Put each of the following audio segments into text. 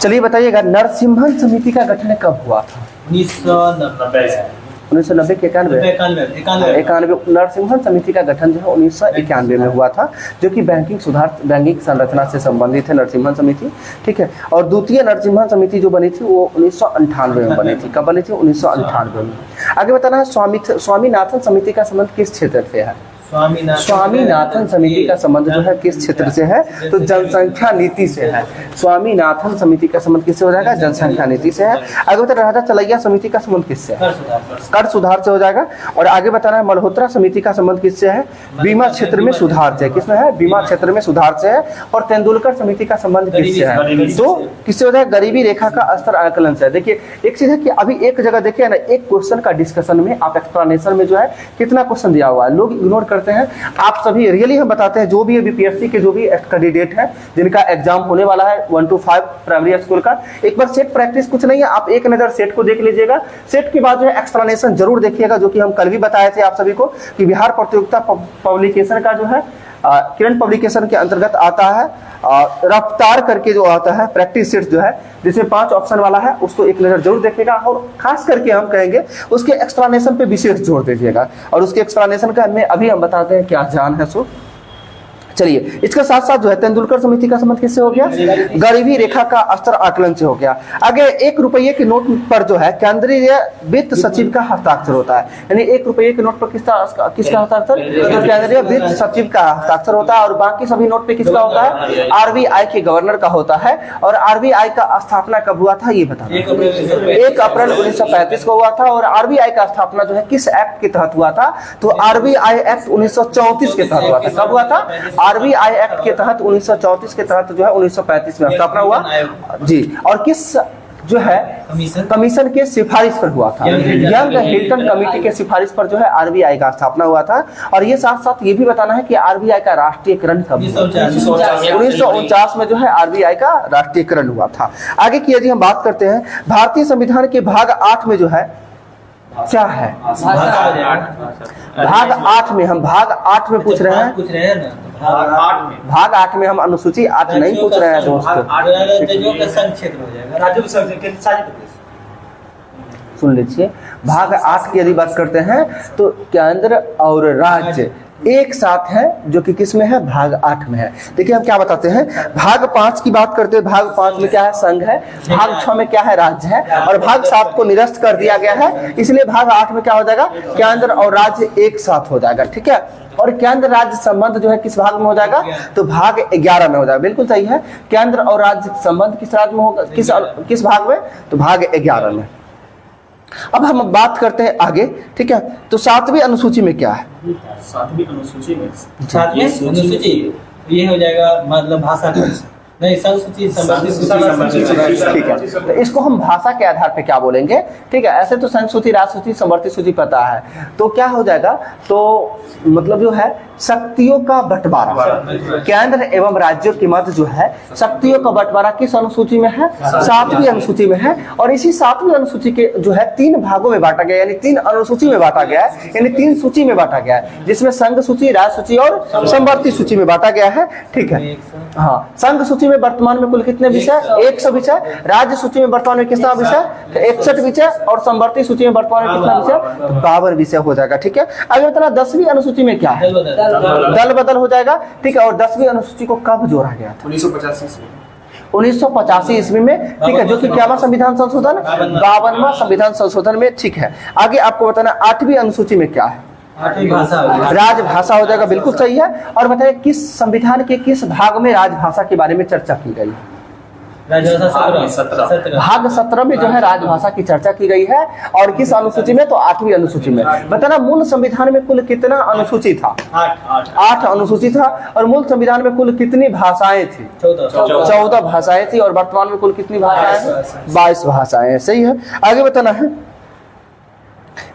चलिए बताइएगा, नरसिम्हन समिति का गठन कब हुआ था? 1990 के 91 नरसिम्हन समिति का गठन जो है 1991 में हुआ था, जो कि बैंकिंग संरचना से संबंधित है नरसिम्हन समिति, ठीक है। और द्वितीय नरसिम्हन समिति जो बनी थी वो 1998 में बनी थी। कब बनी थी? 1998 में। आगे बताना है, स्वामीनाथन समिति का संबंध किस क्षेत्र से है? स्वामीनाथन समिति का संबंध जो है किस क्षेत्र से है? तो जनसंख्या नीति से है। स्वामीनाथन समिति का संबंध किससे हो जाएगा? जनसंख्या नीति से है। आगे बता राजा चलैया समिति का संबंध किससे है? कर सुधार से हो जाएगा। और आगे बताना है, मल्होत्रा समिति का संबंध किससे है? बीमा क्षेत्र में सुधार से। किसमें है? बीमा क्षेत्र में सुधार से है। और तेंदुलकर समिति का संबंध किससे है? तो किससे हो जाएगा? गरीबी रेखा का स्तर आकलन से। देखिए एक चीज है कि अभी एक जगह देखिए ना, एक क्वेश्चन का डिस्कशन में आप एक्सप्लेनेशन में जो है कितना क्वेश्चन दिया हुआ है, लोग इग्नोर करते हैं। आप सभी रियली हम बताते हैं, जो भी बीपीएससी के जो भी कैंडिडेट है जिनका एग्जाम होने वाला है 1 to 5 प्राइमरी स्कूल का, एक बार सेट प्रैक्टिस कुछ नहीं है, आप एक नजर सेट को देख लीजिएगा। सेट के बाद जो है एक्सप्लेनेशन जरूर देखिएगा, जो कि हम कल भी बताए थे आप सभी को कि बिहार प्रतियोगिता पब्लिकेशन का जो है किरण पब्लिकेशन के अंतर्गत आता है रफ्तार करके जो आता है प्रैक्टिस सेट जो है, जिसमें 5 ऑप्शन वाला है, उसको एक नजर जरूर देखिएगा। और खास करके हम कहेंगे उसके एक्सप्लेनेशन पे विशेष जोर दीजिएगा। और उसके एक्सप्लेनेशन का में अभी हम बताते हैं क्या जान है सो। चलिए इसके साथ साथ जो है तेंदुलकर समिति का संबंध किससे हो गया? गरीबी रेखा का स्तर आकलन से हो गया। आगे 1 रुपये के नोट पर जो है केंद्रीय वित्त सचिव का हस्ताक्षर होता है, यानी 1 रुपये के नोट पर किसका हस्ताक्षर? तो केंद्रीय वित्त सचिव का हस्ताक्षर होता है। और बाकी सभी नोट पे किसका होता है? आरबीआई के गवर्नर का होता है। और आरबीआई का स्थापना कब हुआ था ये बताना। 1 अप्रैल 1935 को हुआ था। और आरबीआई का स्थापना जो है किस एक्ट के तहत हुआ था? तो आरबीआई एक्ट 1934 के तहत हुआ था। कब हुआ था? आरबीआई एक्ट के तहत 1934 के तहत जो है 1935 में स्थापना हुआ जी। और किस जो है कमीशन के सिफारिश पर हुआ था? यंग हिल्टन कमेटी के सिफारिश पर जो है आरबीआई का स्थापना हुआ था। और ये साथ साथ ये भी बताना है कि आरबीआई का राष्ट्रीयकरण कब हुआ? 1949 में जो है आरबीआई का राष्ट्रीयकरण हुआ था। आगे की यदि हम बात करते हैं, भारतीय संविधान के भाग 8 में जो है क्या है? भाग 8 में हम भाग 8 में पूछ रहे हैं। भाग 8 में हम अनुसूची 8 नहीं पूछ रहे हैं दोस्तों। सुन लीजिए, भाग 8 की यदि बात करते हैं तो केंद्र और राज्य एक साथ है, जो कि किस में है? भाग 8 में है। देखिए हम क्या बताते हैं, भाग 5 की बात करते हैं। भाग 5 में क्या है? संघ है। भाग 6 में क्या है? राज्य है। और भाग 7 को निरस्त कर दिया गया है, इसलिए भाग 8 में क्या हो जाएगा? केंद्र और राज्य एक साथ हो जाएगा, ठीक है। और केंद्र राज्य संबंध जो है किस भाग में हो जाएगा? तो भाग 11 में हो जाएगा। बिल्कुल सही है, केंद्र और राज्य संबंध किस राज्य में होगा? किस भाग में? तो भाग 11 में। अब हम बात करते हैं आगे, ठीक है। तो 7वीं अनुसूची में क्या है? 7वीं अनुसूची में ये हो जाएगा मतलब भाषा नहीं, संसूची ठीक है। तो इसको हम भाषा के आधार पे क्या बोलेंगे, ठीक है। ऐसे तो संसूची, राजसूची, समवर्ती सूची पता है, तो क्या हो जाएगा? तो मतलब जो है शक्तियों का बंटवारा, केंद्र एवं राज्यों के मध्य जो है शक्तियों का बंटवारा किस अनुसूची में है? 7वीं अनुसूची में है। और इसी 7वीं अनुसूची के जो है 3 भागों में बांटा गया, यानी 3 अनुसूची में बांटा गया है, यानी 3 सूची में बांटा गया है, जिसमें संघ सूची, राज्य सूची और समवर्ती सूची में बांटा गया है, ठीक है। हाँ, संघ सूची में वर्तमान में कुल कितने विषय? 100 विषय। राज्य सूची में वर्तमान में कितना विषय? 61 विषय। और समवर्ती सूची में वर्तमान में कितना विषय? 52 विषय हो जाएगा, ठीक है। अगर बताना 10वीं अनुसूची में क्या है? दल बदल हो जाएगा, ठीक है। और 10वीं अनुसूची को कब जोड़ा गया था? 1985 ईस्वी में, ठीक है, जो कि क्या संविधान संशोधन? 52वां संविधान संशोधन में, ठीक है। आगे आपको बताना 8वीं अनुसूची में क्या है? राजभाषा हो जाएगा, बिल्कुल सही है। और बताइए किस संविधान के किस भाग में राजभाषा के बारे में चर्चा की गई है? भाग 17 में जो है राजभाषा की चर्चा की गई है। और किस अनुसूची में? तो 8वीं अनुसूची में। बताना मूल संविधान में कुल कितना अनुसूची था? 8 अनुसूची था। और मूल संविधान में कुल कितनी भाषाएं थी? 14 भाषाएं थी। और वर्तमान में कुल कितनी भाषाएं हैं? 22 भाषाएं, सही है। आगे बताना है,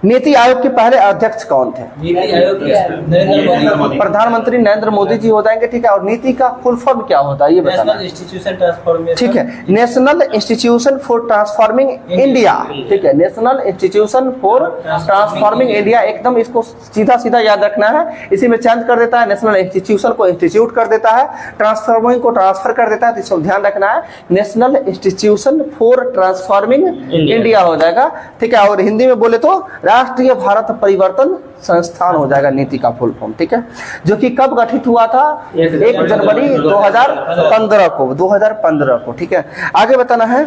नीति आयोग के पहले अध्यक्ष कौन थे? नीति आयोग के नरेंद्र मोदी। प्रधानमंत्री नरेंद्र मोदी जी हो जाएंगे, ठीक है। और नीति का फुल फॉर्म क्या होता है ये बताना, नेशनल इंस्टीट्यूशन ट्रांसफॉर्मेशन, ठीक है। National institution for transforming India, ठीक है। National institution for transforming India, एकदम इसको सीधा सीधा याद रखना है। इसी में चेंज कर देता है, नेशनल इंस्टीट्यूशन को इंस्टीट्यूट कर देता है, ट्रांसफॉर्मिंग को ट्रांसफर कर देता है, तो इसको ध्यान रखना है। National institution for transforming India हो जाएगा, ठीक है। और हिंदी में बोले तो राष्ट्रीय भारत परिवर्तन संस्थान हो जाएगा नीति का फुल फॉर्म, ठीक है। जो कि कब गठित हुआ था? 1 जनवरी 2015 को, 2015 को, ठीक है। आगे बताना है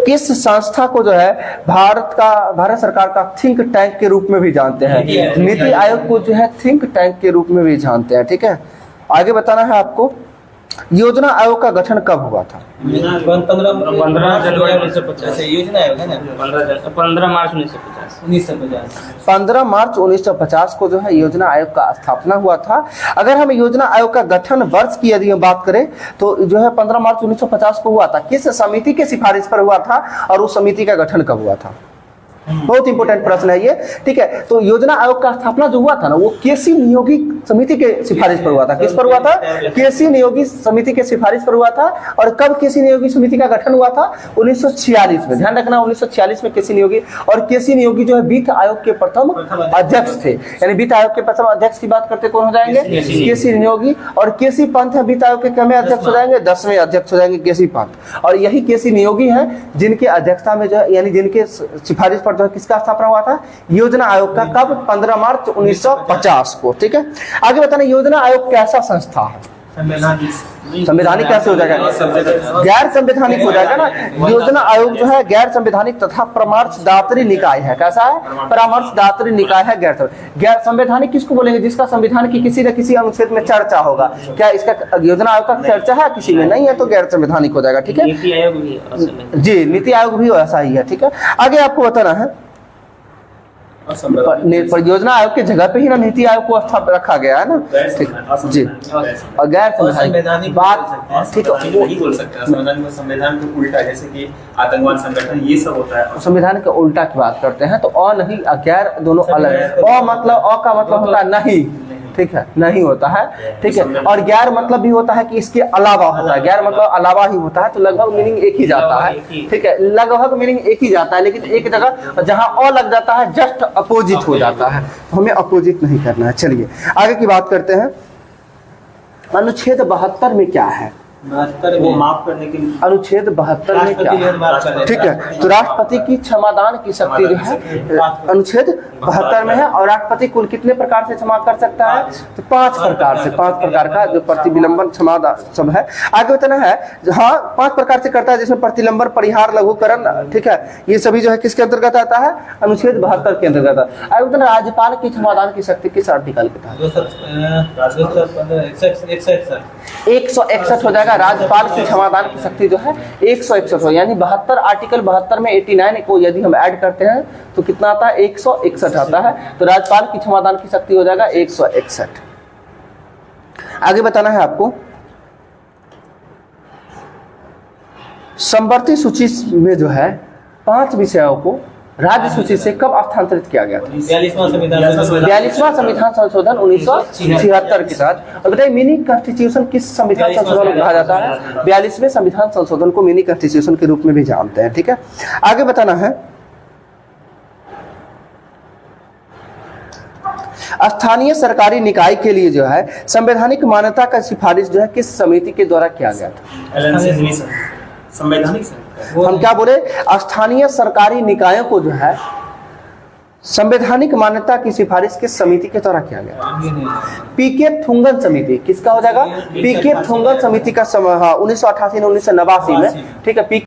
किस संस्था को जो है भारत सरकार का थिंक टैंक के रूप में भी जानते हैं? नीति आयोग को जो है थिंक टैंक के रूप में भी जानते हैं, ठीक है। आगे बताना है आपको योजना आयोग का गठन कब हुआ था? 15 जनवरी 1950। योजना आयोग है ना, 15 मार्च 1950। 15 मार्च 1950 को जो है योजना आयोग का स्थापना हुआ था। अगर हम योजना आयोग का गठन वर्ष की यदि हम बात करें तो जो है 15 मार्च 1950 को हुआ था। किस समिति के सिफारिश पर हुआ था और उस समिति का गठन कब हुआ था? बहुत इंपॉर्टेंट प्रश्न है ये, ठीक है। तो योजना आयोग का स्थापना जो हुआ था ना, वो केसी नियोगी समिति के सिफारिश पर हुआ था। किस पर हुआ था? केसी नियोगी समिति के सिफारिश पर हुआ था। और कब केसी नियोगी समिति का गठन हुआ था? 1946 में। ध्यान रखना, 1946 में केसी नियोगी। और केसी नियोगी जो है वित्त आयोग के प्रथम अध्यक्ष थे, यानी वित्त आयोग के प्रथम अध्यक्ष की बात करते कौन हो जाएंगे? केसी नियोगी। और केसी पंत है वित्त आयोग के कितवें अध्यक्ष हो जाएंगे? 10वें अध्यक्ष हो जाएंगे केसी पंत। और यही केसी नियोगी हैं जिनके अध्यक्षता में जो है, यानी जिनके सिफारिश पर किसका स्थापना हुआ था? योजना आयोग का। कब? 15 मार्च 1950 को, ठीक है। आगे बताना योजना आयोग कैसा संस्था है? संवैधानिक कैसे हो जाएगा? गैर संवैधानिक हो जाएगा ना। योजना आयोग जो है गैर संवैधानिक तथा परामर्शदात्री निकाय है। कैसा है? परामर्शदात्री निकाय है। गैर संवैधानिक किसको बोलेंगे? जिसका संविधान की किसी न किसी अनुच्छेद में चर्चा होगा। क्या इसका योजना आयोग का चर्चा है किसी में? नहीं है, तो गैर संवैधानिक हो जाएगा, ठीक है। नीति आयोग भी जी, नीति आयोग भी ऐसा ही है, ठीक है। आगे आपको बताना है परियोजना आयोग की जगह पे ही ना नीति आयोग को स्थापित रखा गया है ना, ठीक जी। और गैर संवैधानिक बात, ठीक है, वो नहीं बोल सकते संविधान के उल्टा, जैसे कि आतंकवाद संगठन ये सब होता है। संविधान के उल्टा की बात करते हैं तो अ नहीं गैर दोनों अलग है। अ का मतलब होता है नहीं, ठीक है, नहीं होता है, ठीक है। और गैर मतलब भी होता है कि इसके अलावा होता है। गैर मतलब अलावा ही होता है, तो लगभग मीनिंग एक ही जाता है, ठीक है। लगभग मीनिंग एक ही जाता है, लेकिन एक जगह जहां अ लग जाता है जस्ट अपोजिट हो जाता है, हमें अपोजिट नहीं करना है। चलिए आगे की बात करते हैं। अनुच्छेद 72 में क्या है? वो माफ करने के अनुच्छेद 72 में क्या है? ठीक है, तो राष्ट्रपति की क्षमादान की शक्ति जो है अनुच्छेद 72 में है। और राष्ट्रपति कुल कितने प्रकार से क्षमा कर सकता है? तो 5 प्रकार से, 5 प्रकार का जो प्रतिविलंबन क्षमादान सब है। आगे बताना है, हाँ 5 प्रकार से करता है, जिसमें प्रतिलंबन, परिहार, लघुकरण, ठीक है, ये सभी जो है किसके अंतर्गत आता है? अनुच्छेद 72 के अंतर्गत आता है। आगे बताना राज्यपाल की क्षमादान की शक्ति किस आर्टिकल के तहत? 161 हो जाएगा। राज्यपाल की क्षमादान की शक्ति जो है 161 हो, यानी 72 आर्टिकल 72 में 89 को यदि हम ऐड करते हैं तो कितना आता है? 161 आता है। तो राज्यपाल की क्षमादान की शक्ति हो जाएगा 161। आगे बताना है आपको संवर्ती सूची में जो है 5 विषयों को राज्य सूची से कब स्थानांतरित किया गया था? 42वां संविधान संशोधन 1976 के तहत। और बताइए मिनी कॉन्स्टिट्यूशन किस संविधान संशोधन को कहा जाता है? 42वें संविधान संशोधन को मिनी कॉन्स्टिट्यूशन के रूप में भी जानते हैं, ठीक है। आगे बताना है स्थानीय सरकारी निकाय के लिए जो है संवैधानिक मान्यता का सिफारिश जो है किस समिति के द्वारा किया गया था? संवैधानिक हम क्या बोले? स्थानीय सरकारी निकायों को जो है संवैधानिक मान्यता की सिफारिश किस समिति के द्वारा किया गया? पीके थुंगन समिति। किसका हो जाएगा? पीके थुंगन समिति का 1988 1989 में, ठीक है।